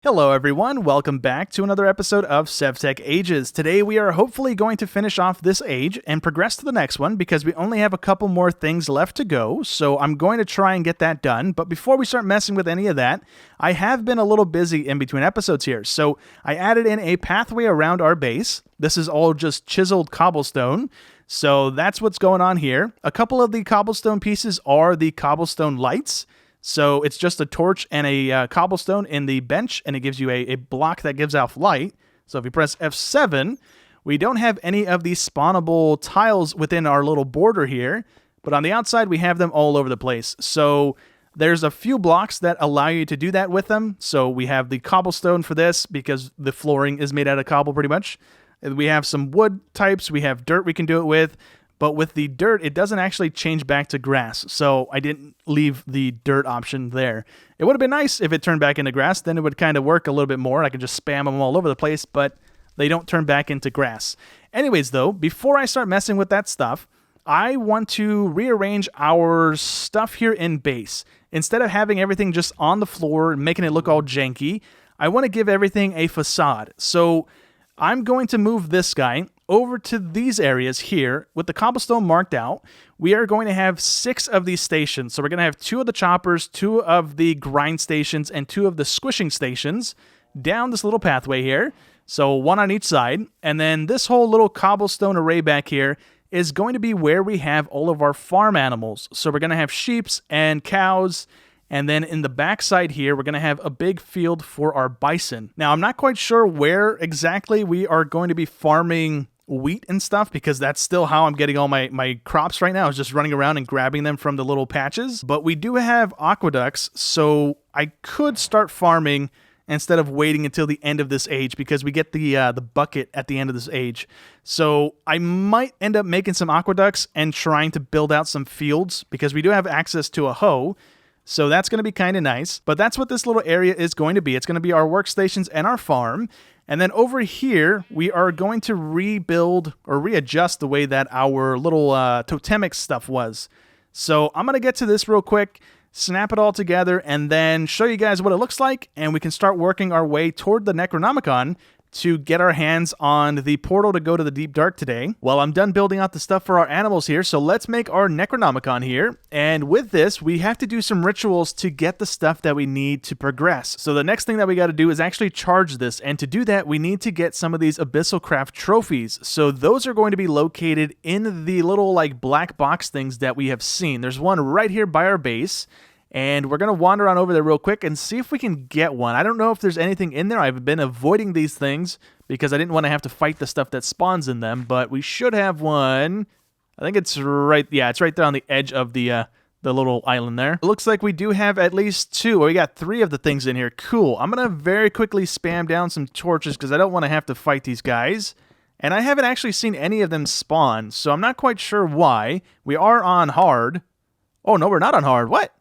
Hello everyone, welcome back to another episode of SevTech Ages. Today we are hopefully going to finish off this age and progress to the next one because we only have a couple more things left to go, so I'm going to try and get that done. But before we start messing with any of that, I have been a little busy in between episodes here, so I added in a pathway around our base. This is all just chiseled cobblestone, so that's what's going on here. A couple of the cobblestone pieces are the cobblestone lights. So it's just a torch and a cobblestone in the bench, and it gives you a block that gives off light. So if you press F7, we don't have any of these spawnable tiles within our little border here, but on the outside we have them all over the place. So there's a few blocks that allow you to do that with them. So we have the cobblestone for this because the flooring is made out of cobble pretty much. We have some wood types, we have dirt we can do it with. But with the dirt, it doesn't actually change back to grass, so I didn't leave the dirt option there. It would have been nice if it turned back into grass, then it would kind of work a little bit more. I could just spam them all over the place, but they don't turn back into grass. Anyways, though, before I start messing with that stuff, I want to rearrange our stuff here in base. Instead of having everything just on the floor and making it look all janky, I want to give everything a facade. So I'm going to move this guy over to these areas here with the cobblestone marked out. We are going to have 6 of these stations. So we're going to have 2 of the choppers, 2 of the grind stations, and 2 of the squishing stations down this little pathway here. So 1 on each side. And then this whole little cobblestone array back here is going to be where we have all of our farm animals. So we're going to have sheeps and cows. And then in the backside here, we're going to have a big field for our bison. Now, I'm not quite sure where exactly we are going to be farming wheat and stuff, because that's still how I'm getting all my crops right now, is just running around and grabbing them from the little patches. But we do have aqueducts, so I could start farming instead of waiting until the end of this age, because we get the bucket at the end of this age. So I might end up making some aqueducts and trying to build out some fields, because we do have access to a hoe. So that's going to be kind of nice. But that's what this little area is going to be. It's going to be our workstations and our farm. And then over here, we are going to rebuild or readjust the way that our little totemic stuff was. So I'm going to get to this real quick, snap it all together, and then show you guys what it looks like. And we can start working our way toward the Necronomicon to get our hands on the portal to go to the Deep Dark today. Well, I'm done building out the stuff for our animals here, so let's make our Necronomicon here. And with this, we have to do some rituals to get the stuff that we need to progress. So the next thing that we got to do is actually charge this, and to do that, we need to get some of these Abyssal Craft trophies. So those are going to be located in the little like black box things that we have seen. There's one right here by our base, and we're going to wander on over there real quick and see if we can get one. I don't know if there's anything in there. I've been avoiding these things because I didn't want to have to fight the stuff that spawns in them, but we should have one. I think it's right, yeah, it's right there on the edge of the little island there. It looks like we do have at least 2, or we got 3 of the things in here. Cool. I'm going to very quickly spam down some torches because I don't want to have to fight these guys. And I haven't actually seen any of them spawn, so I'm not quite sure why. We are on hard. Oh, no, we're not on hard. What?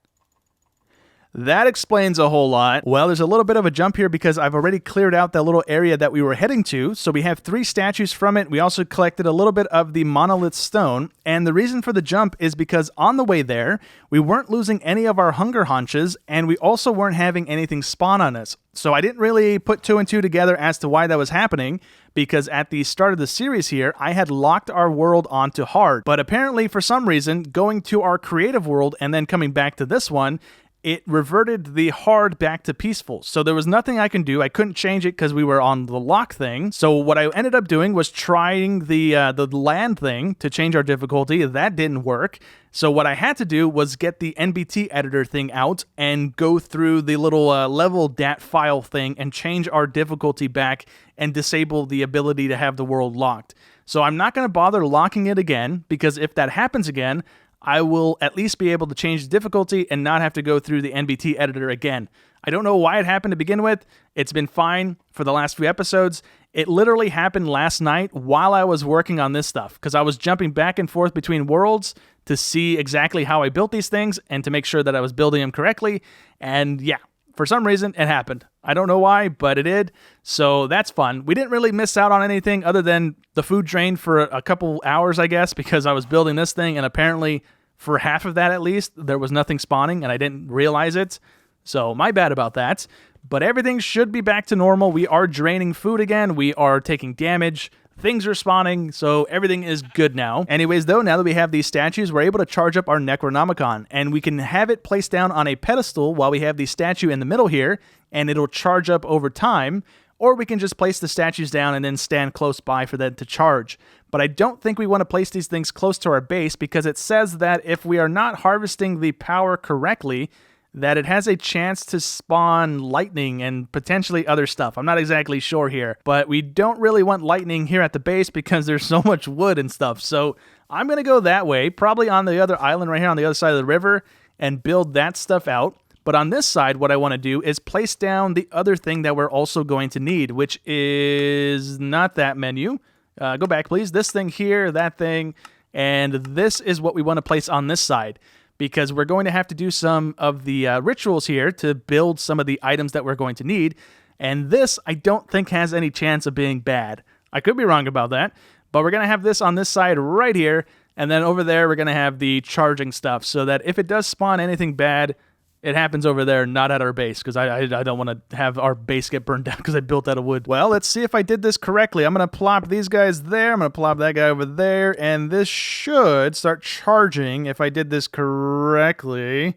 That explains a whole lot. Well, there's a little bit of a jump here because I've already cleared out that little area that we were heading to. So we have 3 statues from it. We also collected a little bit of the monolith stone. And the reason for the jump is because on the way there, we weren't losing any of our hunger haunches, and we also weren't having anything spawn on us. So I didn't really put 2 and 2 together as to why that was happening, because at the start of the series here, I had locked our world onto hard. But apparently, for some reason, going to our creative world and then coming back to this one, it reverted the hard back to peaceful. So there was nothing I can do. I couldn't change it because we were on the lock thing. So what I ended up doing was trying the land thing to change our difficulty. That didn't work. So what I had to do was get the NBT editor thing out and go through the little level dat file thing and change our difficulty back and disable the ability to have the world locked. So I'm not going to bother locking it again, because if that happens again, I will at least be able to change the difficulty and not have to go through the NBT editor again. I don't know why it happened to begin with. It's been fine for the last few episodes. It literally happened last night while I was working on this stuff, because I was jumping back and forth between worlds to see exactly how I built these things and to make sure that I was building them correctly. And yeah, for some reason, it happened. I don't know why, but it did. So that's fun. We didn't really miss out on anything other than the food drain for a couple hours, I guess, because I was building this thing, and apparently for half of that at least, there was nothing spawning, and I didn't realize it. So my bad about that. But everything should be back to normal. We are draining food again. We are taking damage. Things are spawning, so everything is good now. Anyways, though, now that we have these statues, we're able to charge up our Necronomicon, and we can have it placed down on a pedestal while we have the statue in the middle here, and it'll charge up over time, or we can just place the statues down and then stand close by for them to charge. But I don't think we want to place these things close to our base because it says that if we are not harvesting the power correctly, that it has a chance to spawn lightning and potentially other stuff. I'm not exactly sure here, but we don't really want lightning here at the base because there's so much wood and stuff. So I'm going to go that way, probably on the other island right here on the other side of the river, and build that stuff out. But on this side, what I want to do is place down the other thing that we're also going to need, which is not that menu. Go back, please. This thing here, that thing, and this is what we want to place on this side, because we're going to have to do some of the rituals here to build some of the items that we're going to need. And this, I don't think, has any chance of being bad. I could be wrong about that, but we're going to have this on this side right here, and then over there we're going to have the charging stuff, so that if it does spawn anything bad, it happens over there, not at our base, because I don't want to have our base get burned down because I built out of wood. Well, let's see if I did this correctly. I'm going to plop these guys there. I'm going to plop that guy over there, and this should start charging if I did this correctly.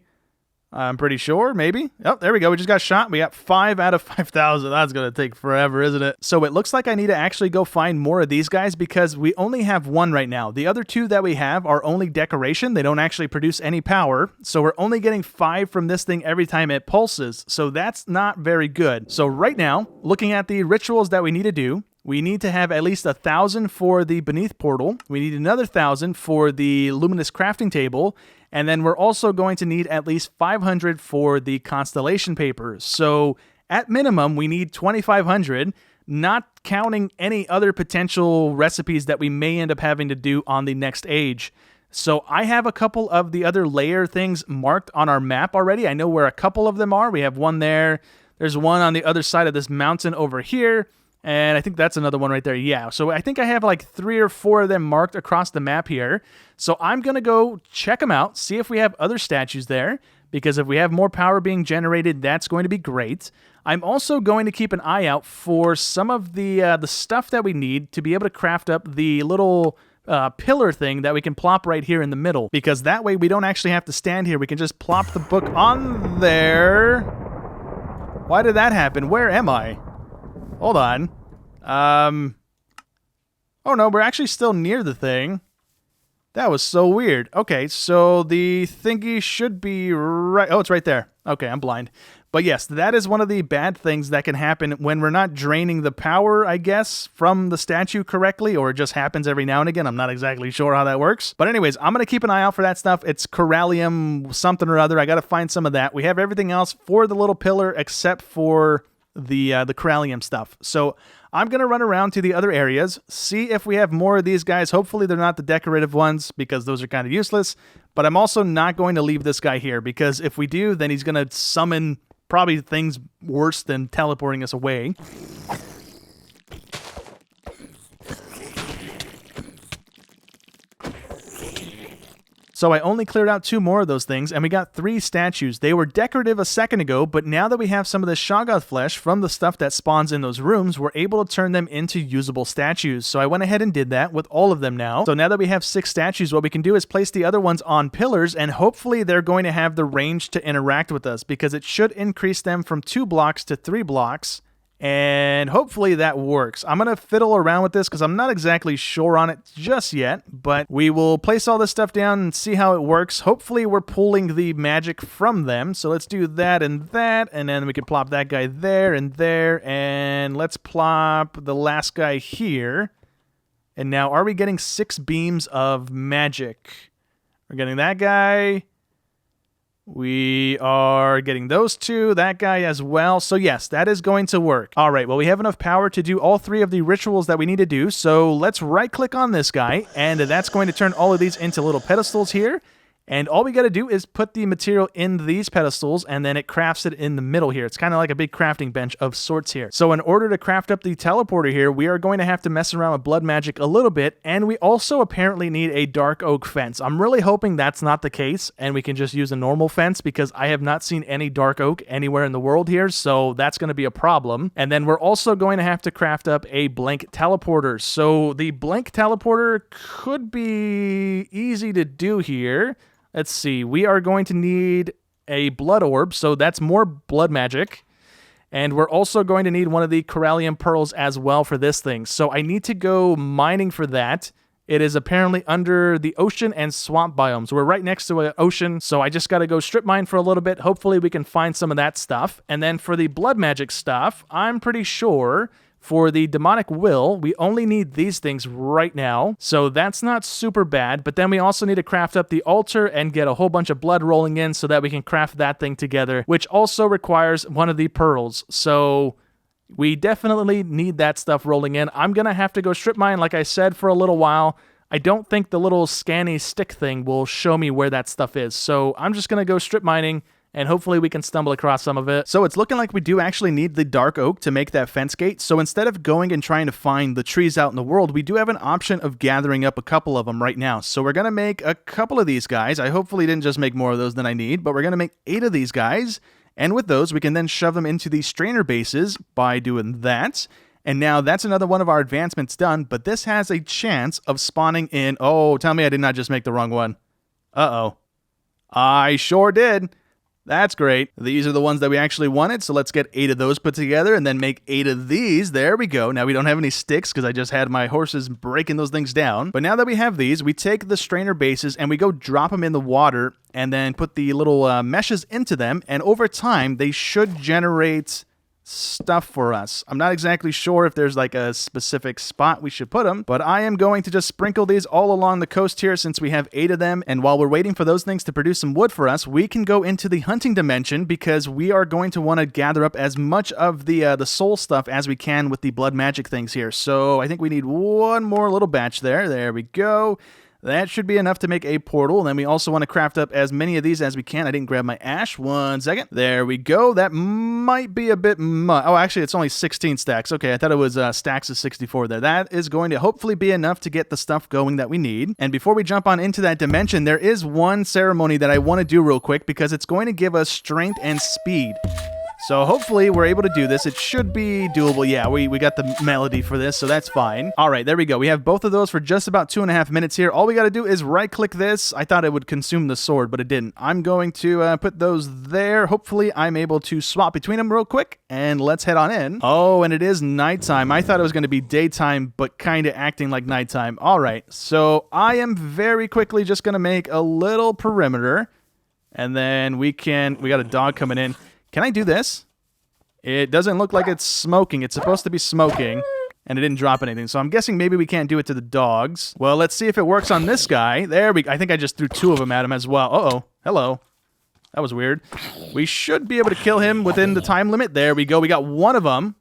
I'm pretty sure, maybe. Oh, there we go. We just got shot. We got 5 out of 5,000. That's going to take forever, isn't it? So it looks like I need to actually go find more of these guys because we only have 1 right now. The other 2 that we have are only decoration. They don't actually produce any power. So we're only getting 5 from this thing every time it pulses. So that's not very good. So right now, looking at the rituals that we need to do, we need to have at least 1,000 for the Beneath Portal. We need another 1,000 for the Luminous Crafting Table. And then we're also going to need at least 500 for the Constellation Papers. So at minimum, we need 2,500, not counting any other potential recipes that we may end up having to do on the next age. So I have a couple of the other layer things marked on our map already. I know where a couple of them are. We have one there. There's one on the other side of this mountain over here. And I think that's another one right there. Yeah, so I think I have like 3 or 4 of them marked across the map here. So I'm going to go check them out, see if we have other statues there, because if we have more power being generated, that's going to be great. I'm also going to keep an eye out for some of the stuff that we need to be able to craft up the little pillar thing that we can plop right here in the middle, because that way we don't actually have to stand here. We can just plop the book on there. Why did that happen? Where am I? Hold on. Oh no, we're actually still near the thing. That was so weird. Okay, so the thingy should be right... Oh, it's right there. Okay, I'm blind. But yes, that is one of the bad things that can happen when we're not draining the power, I guess, from the statue correctly, or it just happens every now and again. I'm not exactly sure how that works. But anyways, I'm going to keep an eye out for that stuff. It's Corallium something or other. I got to find some of that. We have everything else for the little pillar except for the Corallium stuff. So I'm going to run around to the other areas, see if we have more of these guys. Hopefully they're not the decorative ones, because those are kind of useless. But I'm also not going to leave this guy here, because if we do, then he's going to summon probably things worse than teleporting us away. So I only cleared out 2 more of those things, and we got 3 statues. They were decorative a second ago, but now that we have some of the Shoggoth flesh from the stuff that spawns in those rooms, we're able to turn them into usable statues. So I went ahead and did that with all of them now. So now that we have 6 statues, what we can do is place the other ones on pillars, and hopefully they're going to have the range to interact with us, because it should increase them from 2 blocks to 3 blocks. And hopefully that works. I'm going to fiddle around with this because I'm not exactly sure on it just yet, but we will place all this stuff down and see how it works. Hopefully we're pulling the magic from them. So let's do that, and then we can plop that guy there, and let's plop the last guy here. And now, are we getting 6 beams of magic? We're getting that guy. We are getting those 2, that guy as well. So yes, that is going to work. All right, well, we have enough power to do all 3 of the rituals that we need to do. So let's right-click on this guy, and that's going to turn all of these into little pedestals here. And all we got to do is put the material in these pedestals, and then it crafts it in the middle here. It's kind of like a big crafting bench of sorts here. So in order to craft up the teleporter here, we are going to have to mess around with blood magic a little bit, and we also apparently need a dark oak fence. I'm really hoping that's not the case, and we can just use a normal fence, because I have not seen any dark oak anywhere in the world here, so that's going to be a problem. And then we're also going to have to craft up a blank teleporter. So the blank teleporter could be easy to do here. Let's see, we are going to need a blood orb, so that's more blood magic. And we're also going to need one of the Corallium pearls as well for this thing. So I need to go mining for that. It is apparently under the ocean and swamp biomes. We're right next to an ocean, so I just got to go strip mine for a little bit. Hopefully we can find some of that stuff. And then for the blood magic stuff, I'm pretty sure for the demonic will, we only need these things right now, so that's not super bad, but then we also need to craft up the altar and get a whole bunch of blood rolling in so that we can craft that thing together, which also requires one of the pearls, so we definitely need that stuff rolling in. I'm gonna have to go strip mine, like I said, for a little while. I don't think the little scanny stick thing will show me where that stuff is, so I'm just gonna go strip mining, and hopefully we can stumble across some of it. So it's looking like we do actually need the dark oak to make that fence gate. So instead of going and trying to find the trees out in the world, we do have an option of gathering up a couple of them right now. So we're going to make a couple of these guys. I hopefully didn't just make more of those than I need, but we're going to make 8 of these guys. And with those, we can then shove them into these strainer bases by doing that. And now that's another one of our advancements done, but this has a chance of spawning in... Oh, tell me I did not just make the wrong one. Uh-oh. I sure did. That's great. These are the ones that we actually wanted, so let's get 8 of those put together and then make 8 of these. There we go. Now we don't have any sticks because I just had my horses breaking those things down. But now that we have these, we take the strainer bases and we go drop them in the water and then put the little meshes into them, and over time they should generate stuff for us. I'm not exactly sure if there's like a specific spot we should put them, but I am going to just sprinkle these all along the coast here since we have 8 of them. And while we're waiting for those things to produce some wood for us, we can go into the hunting dimension because we are going to want to gather up as much of the soul stuff as we can with the blood magic things here. So I think we need one more little batch there. There we go. That should be enough to make a portal. And then we also want to craft up as many of these as we can. I didn't grab my ash. 1 second. There we go. That might be a bit much. Oh, actually, it's only 16 stacks. Okay, I thought it was stacks of 64 there. That is going to hopefully be enough to get the stuff going that we need. And before we jump on into that dimension, there is one ceremony that I want to do real quick because it's going to give us strength and speed. So hopefully we're able to do this. It should be doable. Yeah, we got the melody for this, so that's fine. All right, there we go. We have both of those for just about 2.5 minutes here. All we got to do is right-click this. I thought it would consume the sword, but it didn't. I'm going to put those there. Hopefully I'm able to swap between them real quick, and let's head on in. Oh, and it is nighttime. I thought it was going to be daytime, but kind of acting like nighttime. All right, so I am very quickly just going to make a little perimeter, and then we got a dog coming in. Can I do this? It doesn't look like it's smoking. It's supposed to be smoking, and it didn't drop anything. So I'm guessing maybe we can't do it to the dogs. Well, let's see if it works on this guy. There we go. I think I just threw 2 of them at him as well. Uh-oh. Hello. That was weird. We should be able to kill him within the time limit. There we go. We got one of them.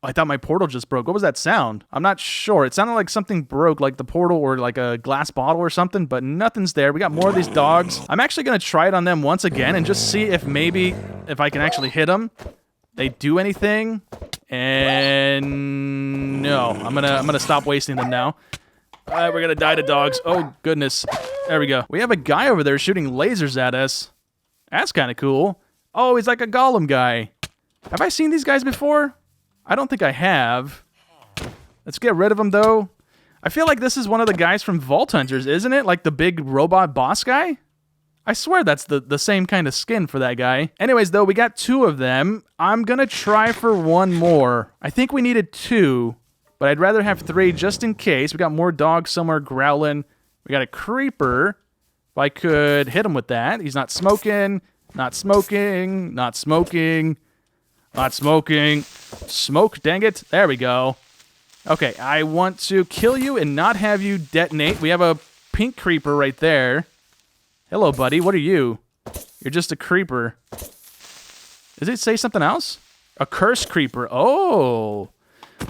Oh, I thought my portal just broke. What was that sound? I'm not sure. It sounded like something broke, like the portal or like a glass bottle or something, but nothing's there. We got more of these dogs. I'm actually going to try it on them once again and just see if if I can actually hit them. They do anything, and no, I'm gonna stop wasting them now. All right, we're gonna die to dogs. Oh goodness, there we go. We have a guy over there shooting lasers at us. That's kind of cool. Oh, he's like a golem guy. Have I seen these guys before? I don't think I have. Let's get rid of him though. I feel like this is one of the guys from Vault Hunters, isn't it? Like the big robot boss guy? I swear that's the same kind of skin for that guy. Anyways, though, we got 2 of them. I'm gonna try for 1 more. I think we needed 2, but I'd rather have 3 just in case. We got more dogs somewhere growling. We got a creeper. If I could hit him with that. He's not smoking. Not smoking. Not smoking. Not smoking. Smoke, dang it. There we go. Okay, I want to kill you and not have you detonate. We have a pink creeper right there. Hello, buddy. What are you? You're just a creeper. Does it say something else? A cursed creeper. Oh.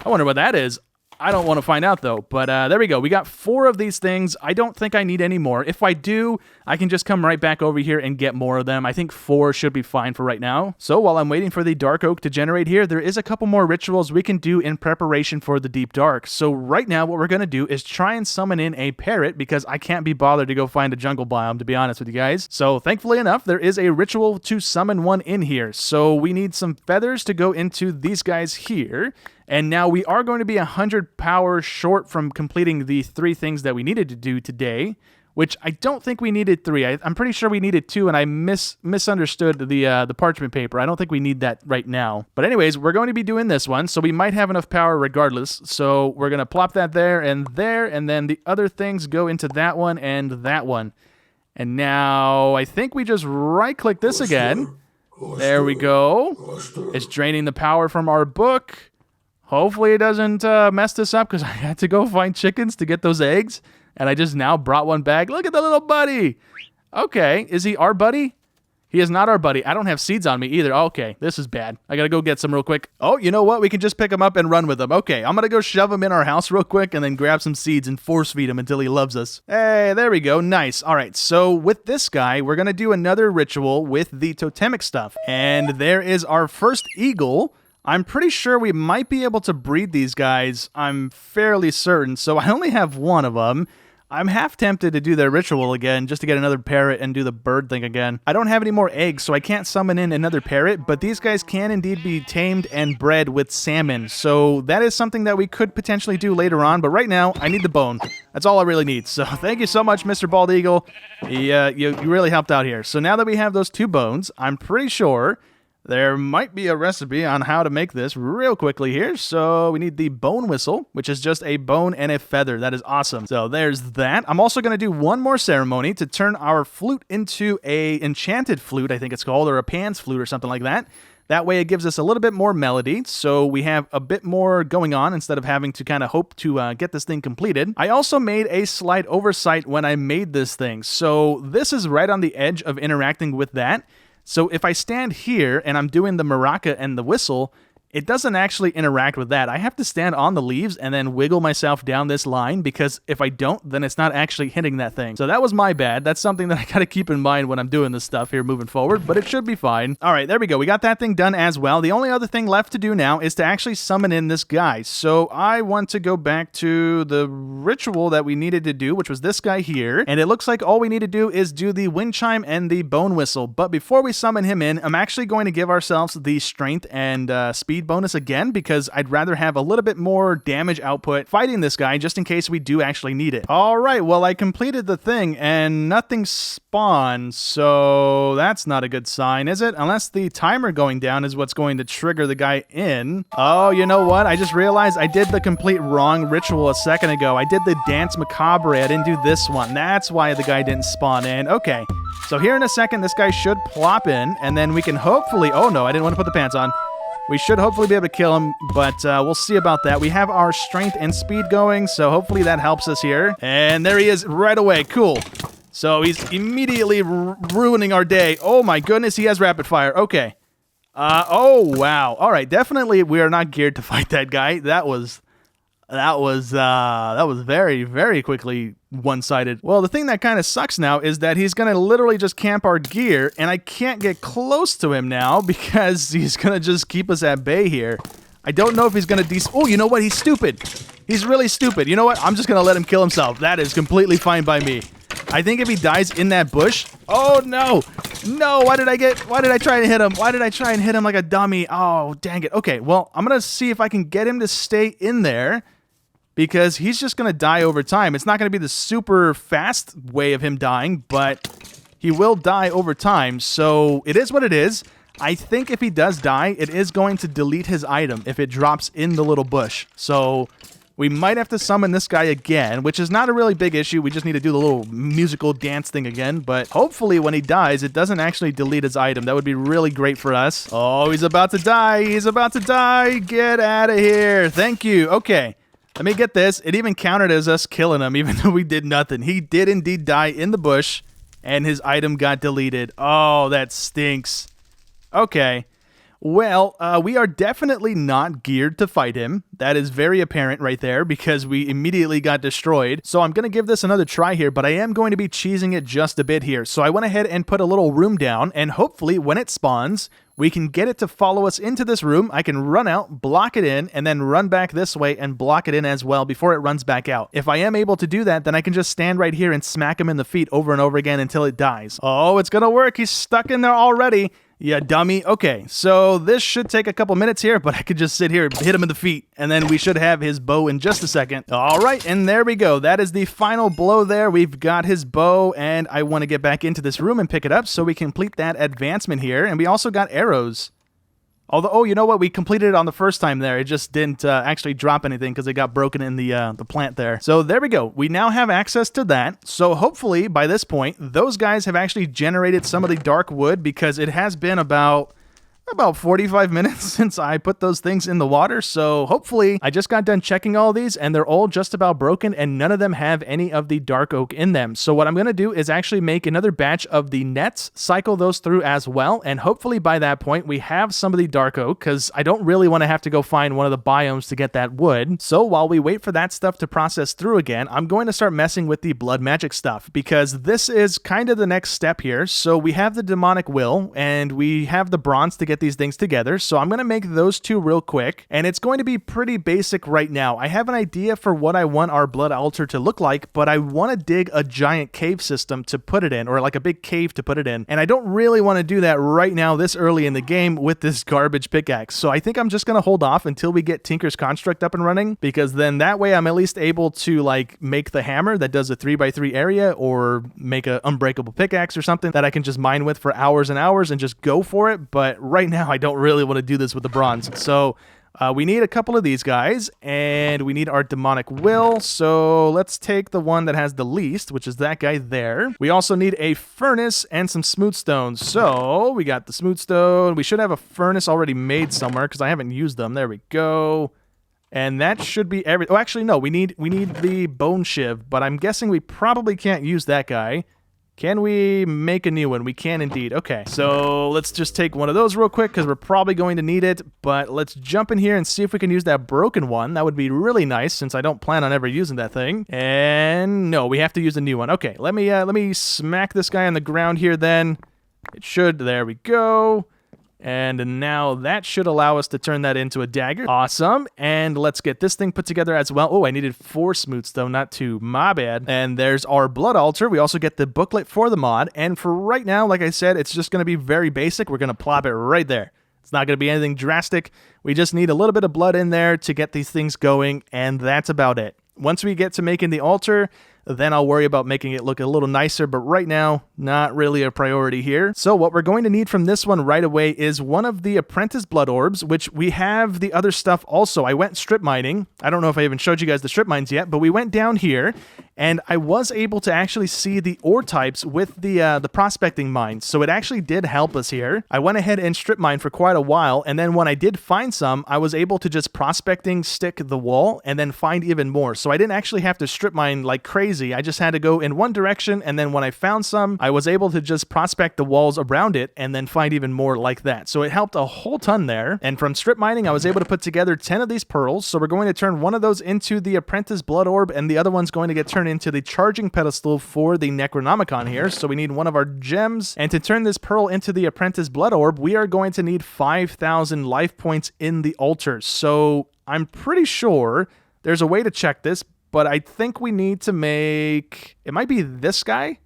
I wonder what that is. I don't want to find out, though. But there we go. We got 4 of these things. I don't think I need any more. If I do, I can just come right back over here and get more of them. I think 4 should be fine for right now. So while I'm waiting for the dark oak to generate here, there is a couple more rituals we can do in preparation for the deep dark. So right now, what we're going to do is try and summon in a parrot, because I can't be bothered to go find a jungle biome, to be honest with you guys. So thankfully enough, there is a ritual to summon one in here. So we need some feathers to go into these guys here. And now we are going to be 100 power short from completing the 3 things that we needed to do today, which I don't think we needed 3. I'm pretty sure we needed 2, and I misunderstood the parchment paper. I don't think we need that right now. But anyways, we're going to be doing this one, so we might have enough power regardless. So we're going to plop that there, and then the other things go into that one and that one. And now I think we just right-click this again. There we go. It's draining the power from our book. Hopefully it doesn't mess this up, because I had to go find chickens to get those eggs, and I just now brought one back. Look at the little buddy. Okay, is he our buddy? He is not our buddy. I don't have seeds on me either. Okay, this is bad. I gotta go get some real quick. Oh, you know what? We can just pick him up and run with him. Okay, I'm gonna go shove him in our house real quick and then grab some seeds and force feed him until he loves us. Hey, there we go. Nice. All right, so with this guy, we're gonna do another ritual with the totemic stuff. And there is our first eagle. I'm pretty sure we might be able to breed these guys. I'm fairly certain. So I only have 1 of them. I'm half tempted to do their ritual again, just to get another parrot and do the bird thing again. I don't have any more eggs, so I can't summon in another parrot, but these guys can indeed be tamed and bred with salmon. So that is something that we could potentially do later on, but right now, I need the bone. That's all I really need. So thank you so much, Mr. Bald Eagle. You really helped out here. So now that we have those 2 bones, I'm pretty sure there might be a recipe on how to make this real quickly here. So we need the bone whistle, which is just a bone and a feather. That is awesome. So there's that. I'm also going to do one more ceremony to turn our flute into a enchanted flute, I think it's called, or a Pan's flute or something like that. That way it gives us a little bit more melody, so we have a bit more going on instead of having to kind of hope to get this thing completed. I also made a slight oversight when I made this thing. So this is right on the edge of interacting with that. So if I stand here and I'm doing the maraca and the whistle, it doesn't actually interact with that. I have to stand on the leaves and then wiggle myself down this line, because if I don't, then it's not actually hitting that thing. So that was my bad. That's something that I gotta keep in mind when I'm doing this stuff here moving forward, but it should be fine. All right, there we go. We got that thing done as well. The only other thing left to do now is to actually summon in this guy. So I want to go back to the ritual that we needed to do, which was this guy here. And it looks like all we need to do is do the wind chime and the bone whistle. But before we summon him in, I'm actually going to give ourselves the strength and speed bonus again, because I'd rather have a little bit more damage output fighting this guy, just in case we do actually need it. All right, well, I completed the thing and nothing spawned, so that's not a good sign, is it? Unless the timer going down is what's going to trigger the guy in. Oh, you know what? I just realized I did the complete wrong ritual a second ago. I did the dance macabre. I didn't do this one. That's why the guy didn't spawn in. Okay, so here in a second, this guy should plop in, and then we can hopefully... Oh, no, I didn't want to put the pants on. We should hopefully be able to kill him, but we'll see about that. We have our strength and speed going, so hopefully that helps us here. And there he is right away. Cool. So he's immediately ruining our day. Oh my goodness, he has rapid fire. Okay. Oh, wow. All right, definitely we are not geared to fight that guy. That was very, very quickly one-sided. Well, the thing that kind of sucks now is that he's going to literally just camp our gear, and I can't get close to him now because he's going to just keep us at bay here. I don't know if he's going to Oh, you know what? He's stupid. He's really stupid. You know what? I'm just going to let him kill himself. That is completely fine by me. I think if he dies in that bush... Oh, no. No, why did I try and hit him? Why did I try and hit him like a dummy? Oh, dang it. Okay, well, I'm going to see if I can get him to stay in there, because he's just going to die over time. It's not going to be the super fast way of him dying, but he will die over time, so it is what it is. I think if he does die, it is going to delete his item if it drops in the little bush. So we might have to summon this guy again, which is not a really big issue. We just need to do the little musical dance thing again, but hopefully when he dies, it doesn't actually delete his item. That would be really great for us. Oh, he's about to die. He's about to die. Get out of here. Thank you. Okay. Let me get this. It even counted as us killing him, even though we did nothing. He did indeed die in the bush, and his item got deleted. Oh, that stinks. Okay. Well, we are definitely not geared to fight him. That is very apparent right there because we immediately got destroyed. So I'm going to give this another try here, but I am going to be cheesing it just a bit here. So I went ahead and put a little room down, and hopefully when it spawns, we can get it to follow us into this room. I can run out, block it in, and then run back this way and block it in as well before it runs back out. If I am able to do that, then I can just stand right here and smack him in the feet over and over again until it dies. Oh, it's gonna work. He's stuck in there already. Yeah, dummy. Okay, so this should take a couple minutes here, but I could just sit here and hit him in the feet, and then we should have his bow in just a second. All right, and there we go. That is the final blow there. We've got his bow, and I want to get back into this room and pick it up so we complete that advancement here, and we also got arrows. Although, oh, you know what? We completed it on the first time there. It just didn't actually drop anything because it got broken in the plant there. So there we go. We now have access to that. So hopefully by this point, those guys have actually generated some of the dark wood because it has been about 45 minutes since I put those things in the water, so hopefully I just got done checking all these and they're all just about broken and none of them have any of the dark oak in them. So what I'm going to do is actually make another batch of the nets, cycle those through as well, and hopefully by that point we have some of the dark oak because I don't really want to have to go find one of the biomes to get that wood. So while we wait for that stuff to process through again, I'm going to start messing with the blood magic stuff because this is kind of the next step here. So we have the demonic will and we have the bronze to get these things together, so I'm going to make those two real quick, and it's going to be pretty basic right now. I have an idea for what I want our blood altar to look like, but I want to dig a giant cave system to put it in, or like a big cave to put it in, and I don't really want to do that right now this early in the game with this garbage pickaxe, so I think I'm just going to hold off until we get Tinker's Construct up and running, because then that way I'm at least able to like make the hammer that does a 3x3 area, or make an unbreakable pickaxe or something that I can just mine with for hours and hours and just go for it. But right now I don't really want to do this with the bronze. So we need a couple of these guys, and we need our demonic will. So let's take the one that has the least, which is that guy there. We also need a furnace and some smooth stones. So we got the smooth stone. We should have a furnace already made somewhere because I haven't used them. There we go. And that should be every... Oh, actually, no. We need the bone shiv, but I'm guessing we probably can't use that guy. Can we make a new one? We can indeed. Okay, so let's just take one of those real quick because we're probably going to need it. But let's jump in here and see if we can use that broken one. That would be really nice since I don't plan on ever using that thing. And no, we have to use a new one. Okay, let me smack this guy on the ground here then. It should. There we go. And now that should allow us to turn that into a dagger. Awesome. And let's get this thing put together as well. Oh, I needed 4 smooths though, not 2. My bad. And there's our blood altar. We also get the booklet for the mod. And for right now, like I said, it's just going to be very basic. We're going to plop it right there. It's not going to be anything drastic. We just need a little bit of blood in there to get these things going. And that's about it. Once we get to making the altar, then I'll worry about making it look a little nicer, but right now, not really a priority here. So what we're going to need from this one right away is one of the apprentice blood orbs, which we have the other stuff also. I went strip mining. I don't know if I even showed you guys the strip mines yet, but we went down here, and I was able to actually see the ore types with the prospecting mines, so it actually did help us here. I went ahead and strip mined for quite a while, and then when I did find some, I was able to just prospecting stick the wall and then find even more. So I didn't actually have to strip mine like crazy. I just had to go in one direction, and then when I found some, I was able to just prospect the walls around it and then find even more like that. So it helped a whole ton there. And from strip mining, I was able to put together 10 of these pearls. So we're going to turn one of those into the apprentice blood orb, and the other one's going to get turned into the charging pedestal for the Necronomicon here. So we need one of our gems. And to turn this pearl into the apprentice blood orb, we are going to need 5,000 life points in the altar. So I'm pretty sure there's a way to check this, but I think we need to make... It might be this guy?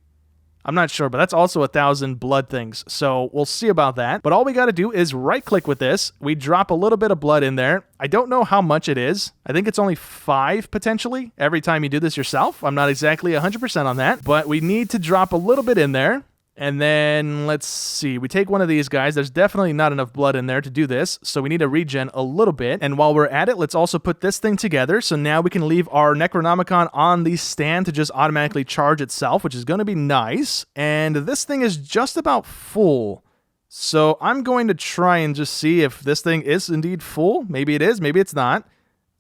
I'm not sure, but that's also 1,000 blood things. So we'll see about that. But all we got to do is right-click with this. We drop a little bit of blood in there. I don't know how much it is. I think it's only 5, potentially, every time you do this yourself. I'm not exactly 100% on that. But we need to drop a little bit in there. And then, let's see, we take one of these guys. There's definitely not enough blood in there to do this, so we need to regen a little bit. And while we're at it, let's also put this thing together. So now we can leave our Necronomicon on the stand to just automatically charge itself, which is going to be nice. And this thing is just about full. So I'm going to try and just see if this thing is indeed full. Maybe it is, maybe it's not.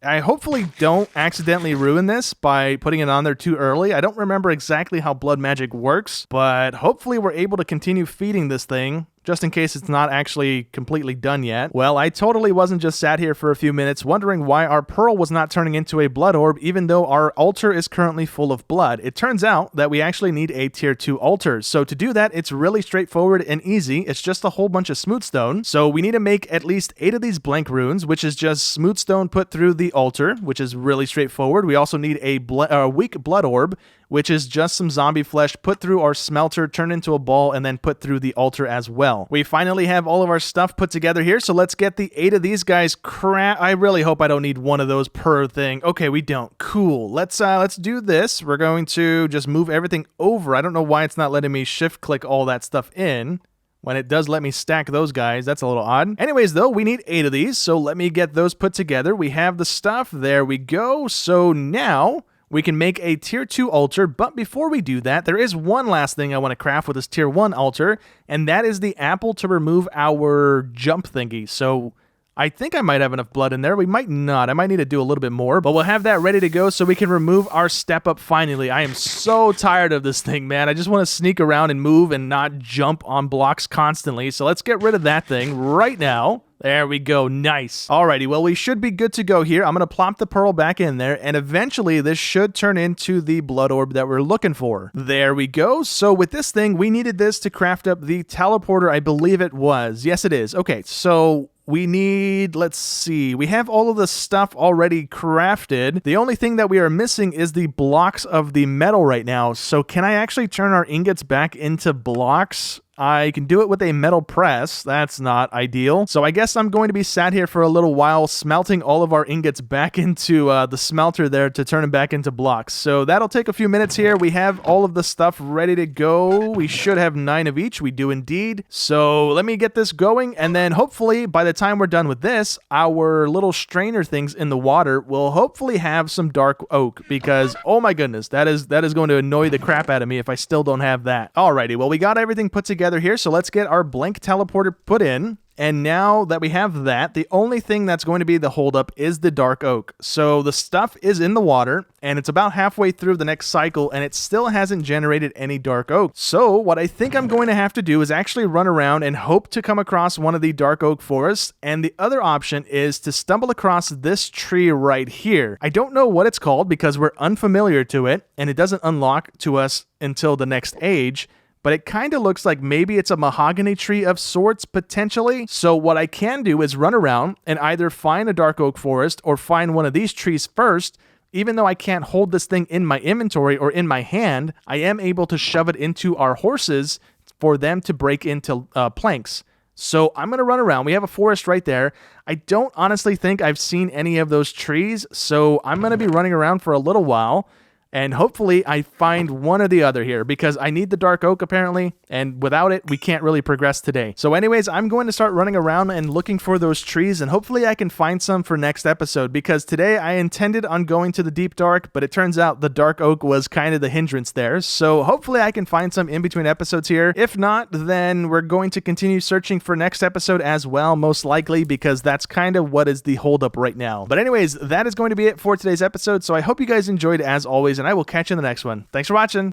I hopefully don't accidentally ruin this by putting it on there too early. I don't remember exactly how blood magic works, but hopefully we're able to continue feeding this thing just in case it's not actually completely done yet. Well, I totally wasn't just sat here for a few minutes wondering why our pearl was not turning into a blood orb even though our altar is currently full of blood. It turns out that we actually need a tier 2 altar. So to do that, it's really straightforward and easy. It's just a whole bunch of smooth stone. So we need to make at least 8 of these blank runes, which is just smooth stone put through the altar, which is really straightforward. We also need a weak blood orb, which is just some zombie flesh put through our smelter, turned into a ball, and then put through the altar as well. We finally have all of our stuff put together here, so let's get the 8 of these guys. I really hope I don't need one of those per thing. Okay, we don't. Cool. Let's do this. We're going to just move everything over. I don't know why it's not letting me shift-click all that stuff in when it does let me stack those guys. That's a little odd. Anyways, though, we need 8 of these, so let me get those put together. We have the stuff. There we go. So now we can make a tier 2 altar, but before we do that, there is one last thing I want to craft with this tier 1 altar, and that is the apple to remove our jump thingy. So I think I might have enough blood in there. We might not. I might need to do a little bit more, but we'll have that ready to go so we can remove our step up finally. I am so tired of this thing, man. I just want to sneak around and move and not jump on blocks constantly. So let's get rid of that thing right now. There we go. Nice. Alrighty, well, we should be good to go here. I'm going to plop the pearl back in there, and eventually this should turn into the blood orb that we're looking for. There we go. So with this thing, we needed this to craft up the teleporter, I believe it was. Yes, it is. Okay, so we need, let's see, we have all of the stuff already crafted. The only thing that we are missing is the blocks of the metal right now. So can I actually turn our ingots back into blocks? I can do it with a metal press. That's not ideal. So I guess I'm going to be sat here for a little while smelting all of our ingots back into the smelter there to turn them back into blocks. So that'll take a few minutes here. We have all of the stuff ready to go. We should have 9 of each. We do indeed. So let me get this going, and then hopefully by the time we're done with this, our little strainer things in the water will hopefully have some dark oak, because oh my goodness, that is going to annoy the crap out of me if I still don't have that. Alrighty, well, we got everything put together here, so let's get our blank teleporter put in. And now that we have that, the only thing that's going to be the holdup is the dark oak. So the stuff is in the water, and it's about halfway through the next cycle, and it still hasn't generated any dark oak. So what I think I'm going to have to do is actually run around and hope to come across one of the dark oak forests, and the other option is to stumble across this tree right here. I don't know what it's called because we're unfamiliar to it, and it doesn't unlock to us until the next age. But it kind of looks like maybe it's a mahogany tree of sorts, potentially. So what I can do is run around and either find a dark oak forest or find one of these trees first. Even though I can't hold this thing in my inventory or in my hand, I am able to shove it into our horses for them to break into planks. So I'm going to run around. We have a forest right there. I don't honestly think I've seen any of those trees, so I'm going to be running around for a little while. And hopefully I find one or the other here, because I need the dark oak apparently, and without it, we can't really progress today. So anyways, I'm going to start running around and looking for those trees, and hopefully I can find some for next episode, because today I intended on going to the deep dark, but it turns out the dark oak was kind of the hindrance there. So hopefully I can find some in between episodes here. If not, then we're going to continue searching for next episode as well, most likely, because that's kind of what is the holdup right now. But anyways, that is going to be it for today's episode. So I hope you guys enjoyed as always, and I will catch you in the next one. Thanks for watching.